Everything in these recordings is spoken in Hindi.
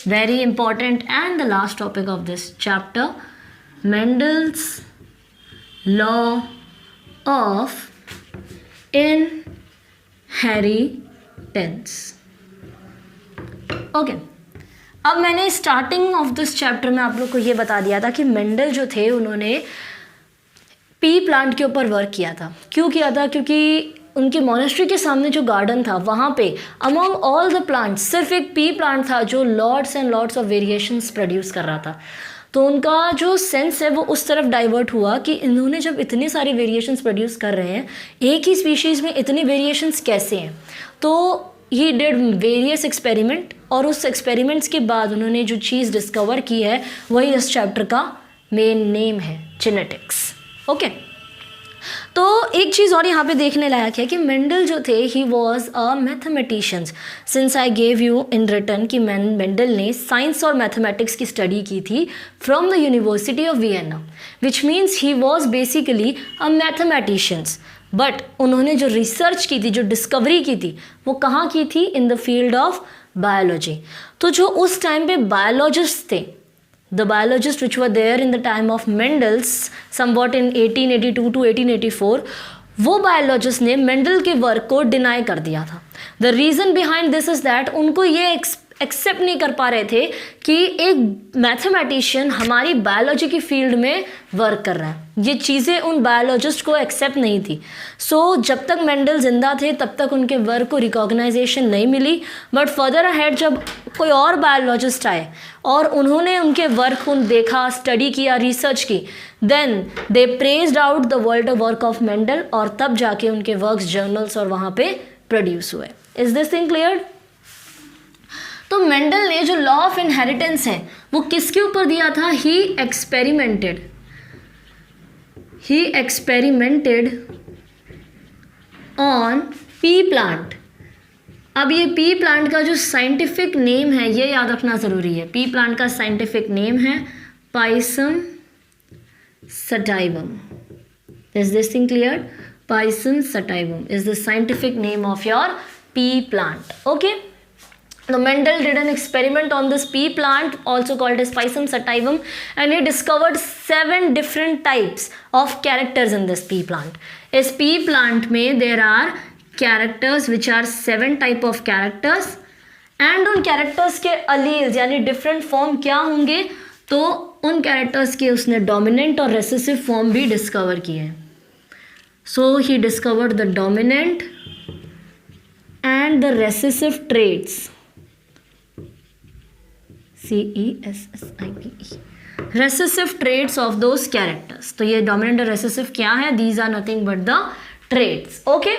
very important and the last topic of this chapter, Mendel's law of inheritance. Okay अब मैंने स्टार्टिंग ऑफ दिस चैप्टर में आप लोग को ये बता दिया था कि मेंडल जो थे उन्होंने पी प्लांट के ऊपर वर्क किया था. क्यों किया था? क्योंकि उनके मोनेस्ट्री के सामने जो गार्डन था वहाँ पे अमॉन्ग ऑल द प्लांट्स सिर्फ एक पी प्लांट था जो lots and lots of variations produce कर रहा था. तो उनका जो सेंस है वो उस तरफ डाइवर्ट हुआ कि इन्होंने जब इतने सारे वेरिएशंस प्रोड्यूस कर रहे हैं, एक ही स्पीशीज़ में इतने वेरिएशंस कैसे हैं. तो ही डिड वेरियस एक्सपेरिमेंट और उस एक्सपेरिमेंट्स के बाद उन्होंने जो चीज़ डिस्कवर की है वही इस चैप्टर का मेन नेम है, जेनेटिक्स. ओके तो एक चीज़ और यहाँ पे देखने लायक है कि मेंडल जो थे he was a mathematicians. Since I gave you in return कि मेंडल ने साइंस और मैथमेटिक्स की स्टडी की थी from the university of Vienna, which means he was basically a mathematicians. But उन्होंने जो रिसर्च की थी, जो डिस्कवरी की थी, वो कहाँ की थी? In the field of biology. तो जो उस टाइम पे बायोलॉजिस्ट थे, the biologists which were there in the time of Mendel's somewhat in 1882 to 1884, वो बायोलॉजिस्ट ने मेंडल के वर्क को डिनाई कर दिया था. The reason behind this is that उनको ये एक्सेप्ट नहीं कर पा रहे थे कि एक मैथमेटिशियन हमारी बायोलॉजी की फील्ड में वर्क कर रहा है. ये चीज़ें उन बायोलॉजिस्ट को एक्सेप्ट नहीं थी. सो जब तक मेंडल जिंदा थे तब तक उनके वर्क को रिकॉग्नाइजेशन नहीं मिली. बट फर्दर अहेड जब कोई और बायोलॉजिस्ट आए और उन्होंने उनके वर्क को देखा, स्टडी किया, रिसर्च की, then they praised out the world work of Mendel और तब जाके उनके वर्क्स जर्नल्स और वहाँ पे प्रोड्यूस हुए. Is this thing clear? तो मेंडल ने जो लॉ ऑफ इनहेरिटेंस है वो किसके ऊपर दिया था? ही एक्सपेरिमेंटेड ऑन पी प्लांट. अब ये पी प्लांट का जो साइंटिफिक नेम है ये याद रखना ज़रूरी है. पी प्लांट का साइंटिफिक नेम है Pisum sativum. Is this thing clear? Pisum sativum is the scientific name of your P plant. Okay The Mendel did an experiment on this pea plant also called as Pisum sativum and he discovered 7 different types of characters in this pea plant. इस pea plant में there are characters which are 7 type of characters and उन characters के alleles यानी different form क्या होंगे? तो उन characters के उसने dominant और recessive form भी discover किए हैं. So he discovered the dominant and the recessive traits. CESSIVE recessive traits of those characters. तो ये dominant और recessive क्या है? These are nothing but the traits. Okay?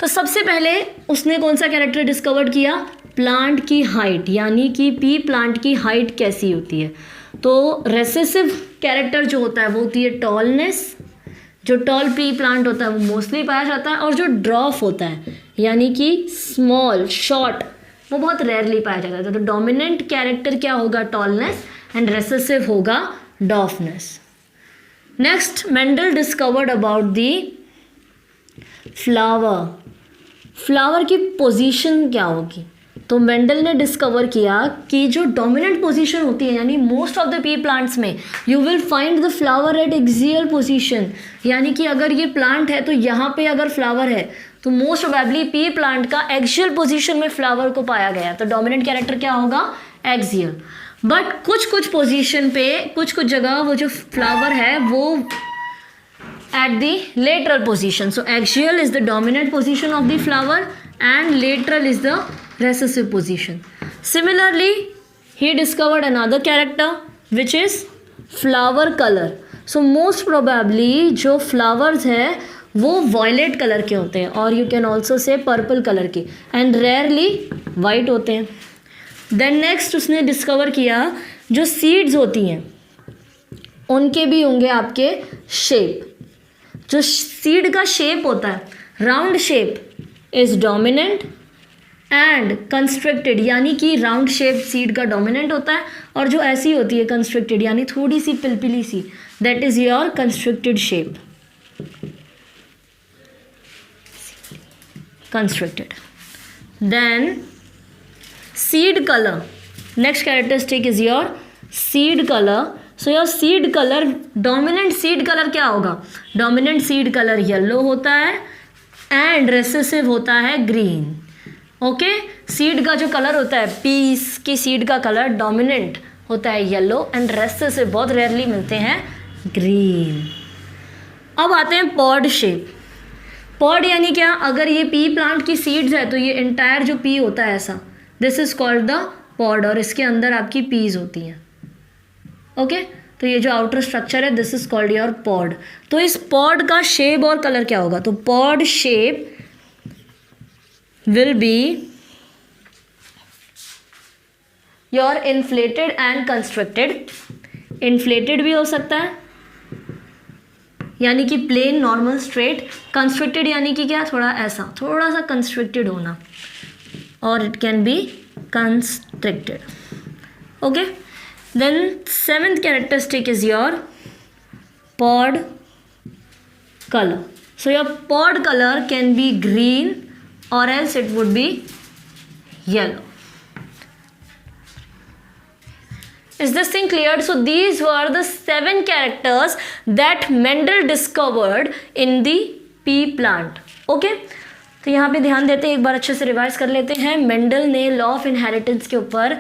तो सबसे पहले उसने कौन सा कैरेक्टर डिस्कवर किया? प्लांट की हाइट, यानी कि पी प्लांट की हाइट कैसी होती है. तो रेसेसिव कैरेक्टर जो होता है वो होती है टॉलनेस. जो टॉल पी प्लांट होता है वो मोस्टली पाया जाता है और जो ड्रॉफ होता है यानी कि स्मॉल शॉर्ट वो बहुत रेयरली पाया जाता है. तो डोमिनेंट कैरेक्टर क्या होगा? टॉलनेस एंड रेसेसिव होगा डॉफनेस. Next Mendel discovered about the flower. Flower की पोजीशन क्या होगी? तो मेंडल ने डिस्कवर किया कि जो डोमिनेंट पोजीशन होती है यानी most of the P plants में you will find the flower at axial position, यानी कि अगर ये प्लांट है तो यहाँ पे अगर फ्लावर है तो मोस्ट प्रोबेबली पी प्लांट का एक्सियल पोजीशन में फ्लावर को पाया गया. तो डोमिनेंट कैरेक्टर क्या होगा? एक्सियल. बट कुछ पोजीशन पे कुछ जगह वो जो फ्लावर है वो at the lateral position. So axial is the dominant position of the flower and lateral is the recessive position. Similarly, he discovered another character which is flower color. So most probably जो flowers है वो violet कलर के होते हैं और you can also say purple colour के and rarely white होते हैं. Then next उसने discover किया जो seeds होती हैं उनके भी होंगे आपके shape. जो seed का shape होता है round shape is dominant and constructed, यानी कि राउंड शेप सीड का डोमिनेंट होता है और जो ऐसी होती है कंस्ट्रक्टेड यानी थोड़ी सी पिलपिली सी, that is your constricted shape. Constricted. Then seed colour, next characteristic is your seed colour. So your seed colour, dominant seed colour क्या होगा? डोमिनेंट सीड कलर येलो होता है एंड रेसेसिव होता है ग्रीन. ओके, सीड का जो कलर होता है, पीस की सीड का कलर डोमिनेंट होता है येलो एंड रेसेसिव बहुत रेयरली मिलते हैं ग्रीन. अब आते हैं पॉड शेप. पॉड यानी क्या? अगर ये पी प्लांट की सीड्स है तो ये इंटायर जो पी होता है ऐसा, this is called the pod, और इसके अंदर आपकी पीज होती हैं. ओके, तो ये जो आउटर स्ट्रक्चर है this is called your pod. तो इस पॉड का शेप और कलर क्या होगा? तो pod shape will be your inflated and constructed. Inflated भी हो सकता है यानी कि प्लेन नॉर्मल स्ट्रेट, कंस्ट्रक्टेड यानी कि क्या? थोड़ा ऐसा, थोड़ा सा कंस्ट्रक्टेड होना, और it can be constructed. Okay, then seventh characteristic is your pod color. So your pod color can be green or else it would be yellow. Is this thing cleared? So these were the 7 characters that Mendel discovered in the pea plant. Okay? तो यहाँ पे ध्यान देते हैं, एक बार अच्छे से रिवाइज कर लेते हैं. मेंडल ने लॉ ऑफ इनहेरिटेंस के ऊपर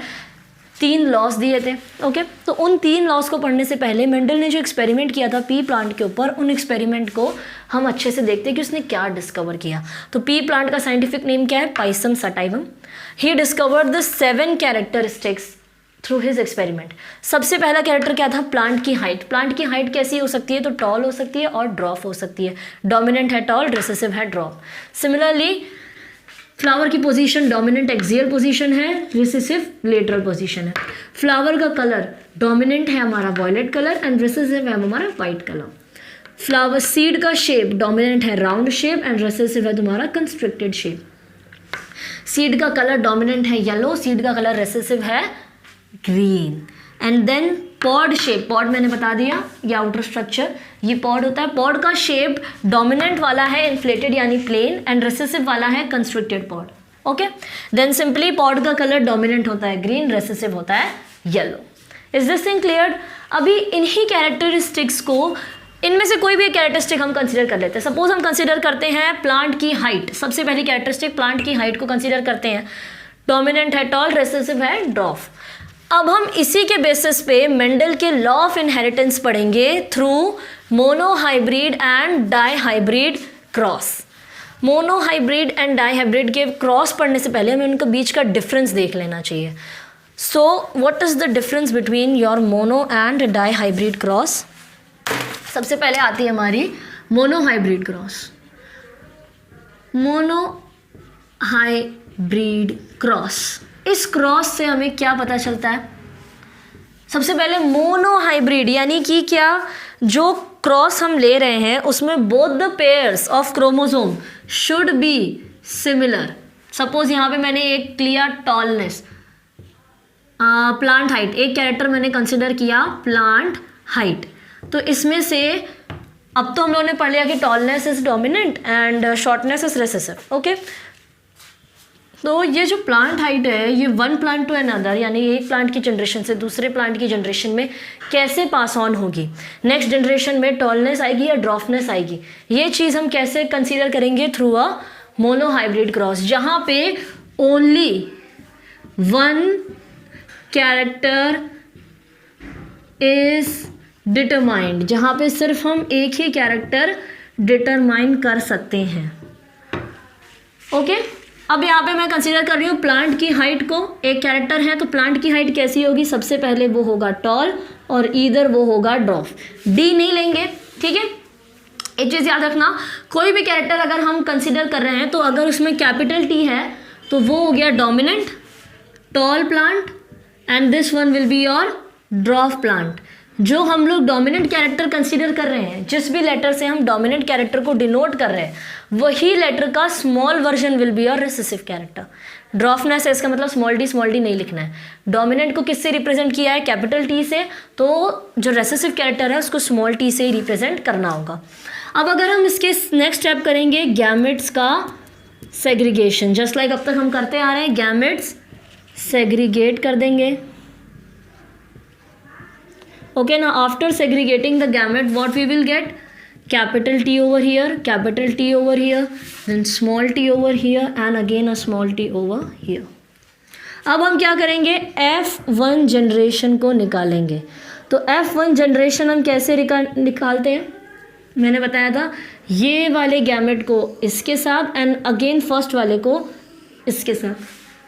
3 लॉस दिए थे. ओके, तो उन 3 लॉस को पढ़ने से पहले मेंडल ने जो एक्सपेरिमेंट किया था पी प्लांट के ऊपर, उन एक्सपेरिमेंट को हम अच्छे से देखते हैं कि उसने क्या डिस्कवर किया. तो पी प्लांट का साइंटिफिक नेम क्या है? Pisum sativum. He discovered the 7 characteristics through his experiment. सबसे पहला कैरेक्टर क्या था? प्लांट की हाइट. प्लांट की हाइट कैसी हो सकती है? तो टॉल हो सकती है और ड्रॉप हो सकती है. डोमिनेंट है टॉल, रिसेसिव है ड्रॉप. सिमिलरली फ्लावर की पोजीशन डोमिनेंट एक्सियल पोजीशन है, रिसेसिव लेटरल पोजीशन है. फ्लावर का कलर डोमिनेंट है हमारा वॉयलेट कलर एंड रिसेसिव है हमारा वाइट कलर. फ्लावर सीड का शेप डोमिनेंट है राउंड शेप एंड रिसेसिव है तुम्हारा कंस्ट्रिक्टेड शेप. सीड का कलर डोमिनेंट है येलो, सीड का कलर रिसेसिव है green. And then pod shape. Pod मैंने बता दिया, ये आउटर स्ट्रक्चर, ये पॉड होता है. पॉड का शेप डोमिनेंट वाला है इन्फ्लेटेड यानी प्लेन एंड रिसेसिव वाला है constricted pod. Okay, then simply pod का कलर डोमिनेंट होता है ग्रीन, रिसेसिव होता है yellow. Is this thing cleared? अभी इन्हीं कैरेक्टरिस्टिक्स को, इनमें से कोई भी कैरेक्टरिस्टिक हम कंसीडर कर लेते हैं. सपोज हम कंसीडर करते हैं प्लांट की हाइट. सबसे पहली कैरेक्टरिस्टिक प्लांट की हाइट को कंसीडर करते हैं. डोमिनेंट है टॉल, रिसेसिव है ड्वार्फ. अब हम इसी के बेसिस पे मेंडल के लॉ ऑफ इनहेरिटेंस पढ़ेंगे through monohybrid and dihybrid cross. Monohybrid and dihybrid के क्रॉस पढ़ने से पहले हमें उनके बीच का डिफरेंस देख लेना चाहिए. So what is the difference between your mono and dihybrid cross? सबसे पहले आती है हमारी मोनोहाइब्रिड क्रॉस. मोनोहाइब्रिड क्रॉस, इस क्रॉस से हमें क्या पता चलता है? सबसे पहले मोनोहाइब्रिड यानी कि क्या, जो क्रॉस हम ले रहे हैं उसमें both the pairs of chromosome should be similar. Suppose यहाँ पे मैंने एक लिया टॉलनेस, प्लांट हाइट, एक कैरेक्टर मैंने कंसिडर किया प्लांट हाइट. तो इसमें से अब तो हम लोगों ने पढ़ लिया कि tallness is dominant and shortness is recessive. Okay, तो ये जो प्लांट हाइट है ये वन प्लांट टू अनदर यानी एक प्लांट की जनरेशन से दूसरे प्लांट की जनरेशन में कैसे पास ऑन होगी, नेक्स्ट जनरेशन में टॉलनेस आएगी या ड्रॉफनेस आएगी, ये चीज़ हम कैसे कंसीडर करेंगे? थ्रू अ मोनोहाइब्रिड क्रॉस, जहाँ पे only one character is determined, जहाँ पे सिर्फ हम एक ही कैरेक्टर डिटरमाइन कर सकते हैं. ओके, अब यहाँ पे मैं कंसीडर कर रही हूँ प्लांट की हाइट को. एक कैरेक्टर है तो प्लांट की हाइट कैसी होगी? सबसे पहले वो होगा टॉल और इधर वो होगा ड्रॉफ. डी नहीं लेंगे, ठीक है. एक चीज़ याद रखना, कोई भी कैरेक्टर अगर हम कंसीडर कर रहे हैं तो अगर उसमें कैपिटल टी है तो वो हो गया dominant tall plant and this one will be your ड्रॉफ plant. जो हम लोग डोमिनेंट कैरेक्टर कंसीडर कर रहे हैं, जिस भी लेटर से हम डोमिनेंट कैरेक्टर को डिनोट कर रहे हैं, वही लेटर का small version will be your recessive character. Dwarfness है, इसका मतलब स्मॉल डी नहीं लिखना है. डोमिनेंट को किससे रिप्रेजेंट किया है? कैपिटल टी से. तो जो रेसेसिव कैरेक्टर है उसको स्मॉल टी से ही रिप्रेजेंट करना होगा. अब अगर हम इसके नेक्स्ट स्टेप करेंगे गैमेट्स का सेग्रीगेशन, जस्ट लाइक अब तक हम करते आ रहे हैं. गैमेट्स सेग्रीगेट कर देंगे. Okay, now after segregating the gamete, what we will get? Capital T over here, capital T over here, then small t over here and again a small t over here. अब हम क्या करेंगे? F1 जनरेशन को निकालेंगे. तो F1 जनरेशन हम कैसे निकालते हैं? मैंने बताया था ये वाले गैमेट को इसके साथ एंड अगेन फर्स्ट वाले को इसके साथ.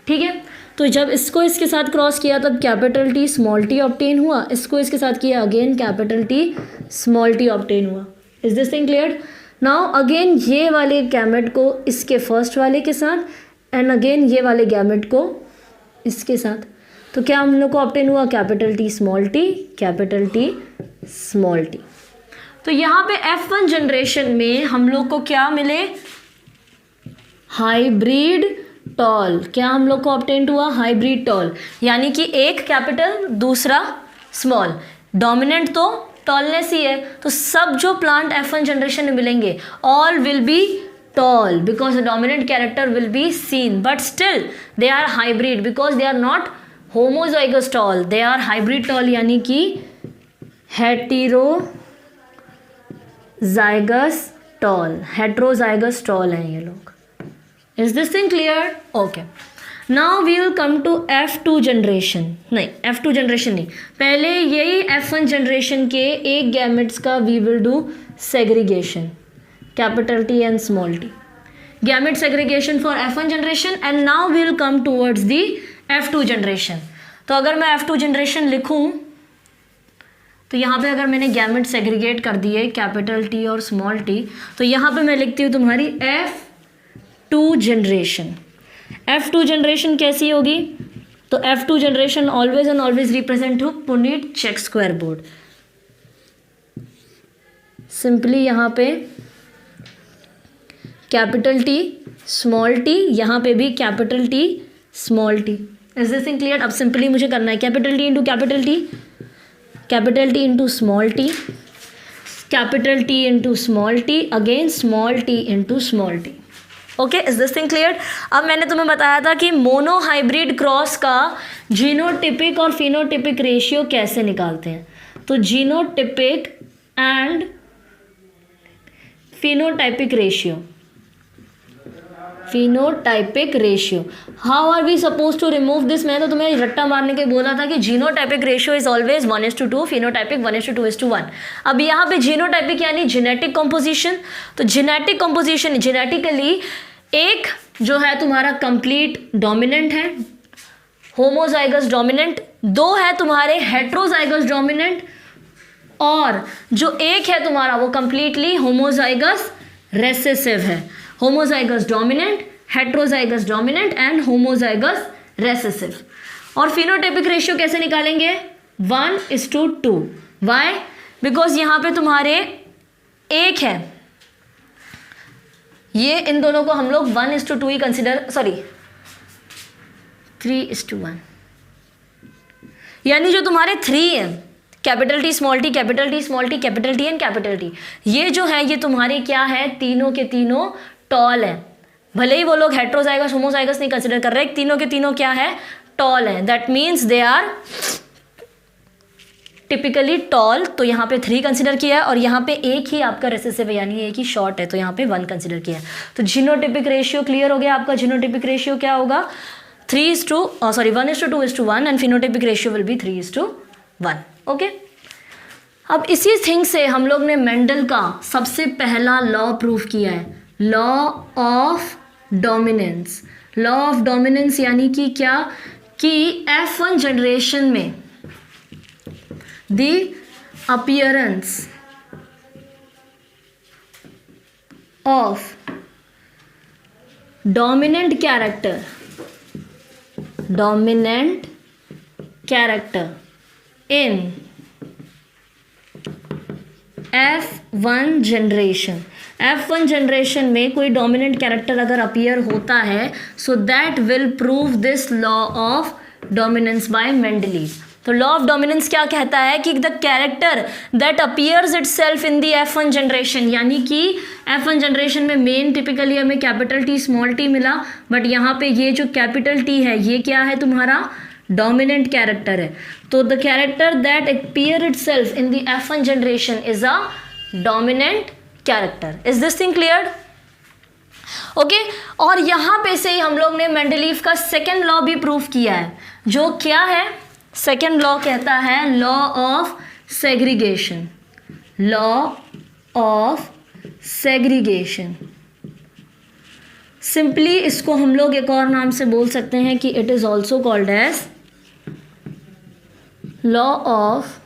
ठीक है, तो जब इसको इसके साथ क्रॉस किया तब capital T small T obtain हुआ, इसको इसके साथ किया again capital T small T obtain हुआ. Is this thing clear? Now again ये वाले गैमेट को इसके फर्स्ट वाले के साथ एंड अगेन ये वाले गैमेट को इसके साथ. तो क्या हम लोग को ऑब्टेन हुआ? Capital T small T, capital T small T. तो यहाँ पे F1 जनरेशन में हम लोग को क्या मिले? Hybrid tall. क्या हम लोग को ऑब्टेन हुआ? हाइब्रिड टॉल, यानी कि एक कैपिटल दूसरा स्मॉल. डोमिनेंट तो टॉलनेस ही है, तो सब जो प्लांट F1 जनरेशन में मिलेंगे all will be tall because the dominant character will be seen, but still they are hybrid because they are not homozygous tall, they are hybrid tall, यानी कि heterozygous tall हैं ये लोग. Is this thing clear? Okay. Now we will come to F2 generation. नहीं, F2 generation नहीं, पहले यही F1 generation के एक gametes का we will do segregation. Capital T and small t. Gamete segregation for F1 generation and now we will come towards the F2 generation. तो अगर मैं F2 generation लिखूं तो यहाँ पे अगर मैंने गैमेट सेग्रीगेट कर दिए कैपिटल टी और स्मॉल टी, तो यहाँ पे मैं लिखती हूँ तुम्हारी F2 जनरेशन. F2 जनरेशन कैसी होगी? तो F2 generation always and always represent हो Punnett check square board. Simply यहाँ पे कैपिटल टी स्मॉल टी, यहाँ पे भी capital T small T. Is this thing clear? अब सिंपली मुझे करना है capital T into capital T, capital T into small T, capital T into small T, again small T into small T. Okay, is this thing clear? अब मैंने तुम्हें बताया था कि मोनो हाइब्रिड क्रॉस का जीनोटिपिक और फिनोटिपिक रेशियो कैसे निकालते हैं. तो genotypic and phenotypic ratio, phenotypic ratio, how are we suppose to remove this? मैंने तो तुम्हें रट्टा मारने के बोला था कि genotypic ratio is always 1:2, phenotypic 1:2:1. अब यहाँ पे जीनोटाइपिक यानी जेनेटिक कंपोजिशन. तो जेनेटिक कंपोजिशन, जेनेटिकली एक जो है तुम्हारा कंप्लीट डोमिनेंट है, होमोजाइगस डोमिनेंट, दो है तुम्हारे हेट्रोजाइगस डोमिनेंट, और जो एक है तुम्हारा वो कंप्लीटली होमोजाइगस रेसेसिव है. Homozygous dominant, heterozygous dominant and homozygous recessive. और फिनोटाइपिक रेशियो कैसे निकालेंगे? 1:2. वाई? बिकॉज यहाँ पे तुम्हारे एक है, ये इन दोनों को हम लोग 1:2 ही कंसिडर, सॉरी 3:1, यानी जो तुम्हारे 3 है capital T small T, capital T small T, capital T and capital T, ये जो है ये तुम्हारे क्या है? तीनों के तीनों टॉल है. भले ही वो लोग हेट्रोजाइगस होमोजाइगस नहीं कंसिडर कर रहे, तीनों के तीनों क्या है? टॉल है. That means they are typically tall. तो यहाँ पे 3 कंसिडर किया है और यहाँ पे एक ही आपका रेसेसिव है, यानी एक ही शॉर्ट है, तो यहाँ पे 1 कंसिडर किया है. तो जीनोटिपिक रेशियो क्लियर हो गया आपका. जीनोटिपिक रेशियो क्या होगा? 1:2:1 and phenotypic ratio will be 3:1. Okay, अब इसी थिंग से हम लोग ने मेंडल का सबसे पहला लॉ प्रूफ किया है, law of dominance. Law of dominance यानी कि क्या? कि F1 जनरेशन में the appearance of dominant character in F1 generation. F1 generation में कोई डोमिनेंट कैरेक्टर अगर अपीयर होता है, so that will prove this law of dominance by Mendeleev. तो लॉ ऑफ डोमिनेंस क्या कहता है? कि the character that appears itself in the F1 generation, यानी कि F1 जनरेशन में मेन टिपिकली हमें कैपिटल टी स्मॉल टी मिला, बट यहाँ पे ये जो कैपिटल टी है ये क्या है? तुम्हारा डोमिनेंट कैरेक्टर है, तो the character that appear itself in the F1 generation is a dominant character. Is this thing clear? Okay, और यहां पे से ही हम लोग ने मेंडलीव का सेकेंड लॉ भी प्रूव किया है, जो क्या है? सेकेंड लॉ कहता है law of segregation. Law of segregation, simply इसको हम लोग एक और नाम से बोल सकते हैं कि it is also called as law of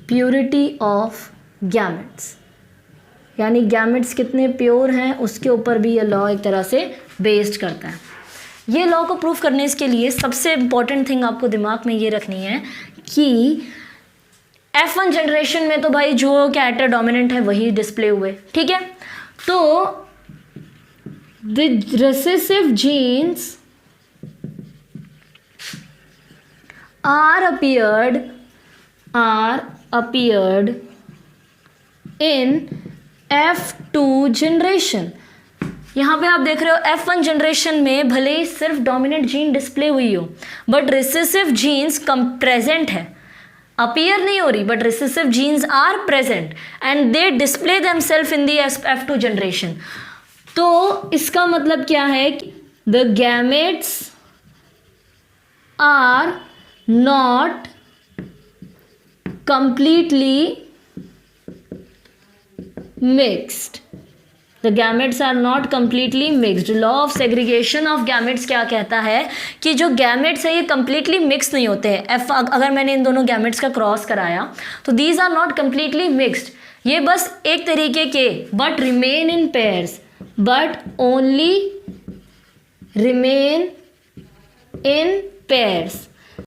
purity of gametes, यानी गैमेट्स कितने प्योर हैं उसके ऊपर भी ये लॉ एक तरह से बेस्ड करता है। ये लॉ को प्रूव करने के लिए सबसे इम्पॉर्टेंट थिंग आपको दिमाग में ये रखनी है कि F1 जनरेशन में तो भाई जो कैरेक्टर डोमिनेंट है वही डिस्प्ले हुए, ठीक है? तो the recessive genes are appeared in F2 generation. यहाँ पे आप देख रहे हो F1 जनरेशन में भले ही सिर्फ डोमिनेंट जीन डिस्प्ले हुई हो, बट रिसेसिव जीन्स कम प्रेजेंट है, अपीयर नहीं हो रही, but recessive genes are present and they display themselves in the F2 generation. तो इसका मतलब क्या है कि the gametes are not completely mixed. The gametes are not completely mixed. Law of segregation of gametes क्या कहता है कि जो gametes है ये completely mixed नहीं होते हैं। अगर मैंने इन दोनों gametes का क्रॉस कराया तो these are not completely mixed, ये बस एक तरीके के but remain in pairs, but only remain in pairs।